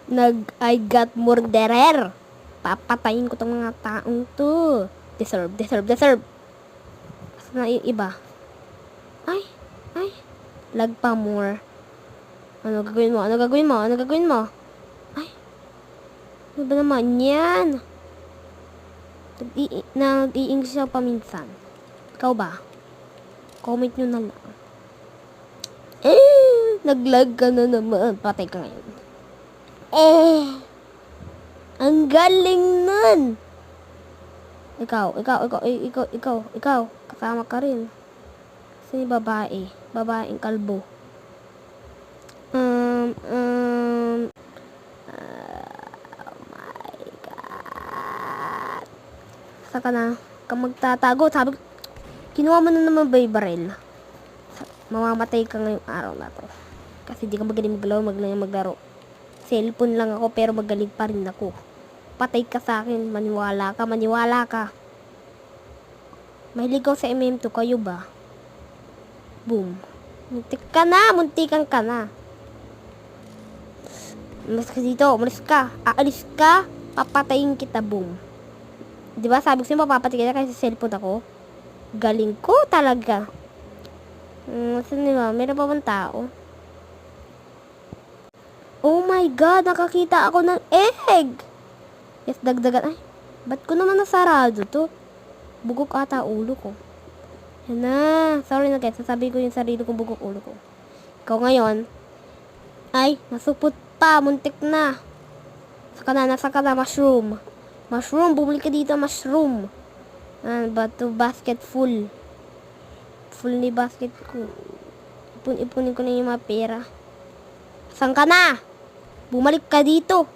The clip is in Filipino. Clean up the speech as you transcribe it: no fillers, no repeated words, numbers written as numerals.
I got murderer. Papatayin ko tong mga taong to. Deserve. Asa na yung iba? Ay. Lag pa more. Ano gagawin mo? Ay. Ano ba naman yan? Nag-i-English siya paminsan. Ikaw ba? Comment nyo na lang. Naglag ka na naman. Patay ka ngayon. Ang galing nun. Ikaw. Kasama ka rin. Saan yung babae? Babaeng kalbo. Oh my God. Saka na. Ka magtatago. Sabi ko, kinuha mo na naman ba yung baril? Mamamatay ka ngayong araw na to. Kasi di ka magaling maglaro. Cellphone lang ako pero magaling pa rin ako. Patay ka sa akin. Maniwala ka. Mahilig ako sa MM2. Kayo ba? Boom. Muntikan ka na. Umalis ka dito. Aalis ka. Papatayin kita. Boom. Diba sabi ko sa'yo mapapatay kita kasi sa cellphone ako? Galing ko talaga. Saan diba? Meron pa bang tao? Oh my God! Nakakita ako ng egg! Yes, dagdagan. Ay, ba't ko naman nasarado to? Bugok ata ulo ko. Yan na. Sorry na guys. Sasabihin ko yung sarili kong bugok ulo ko. Ikaw ngayon. Ay, nasupot pa. Muntik na. Nasa ka na. Mushroom. Bumili ka dito. Mushroom. Bato basket full. Full ni basket ko. Ipunin ko na yung mga pera. Saan ka na? Bumalik ka dito.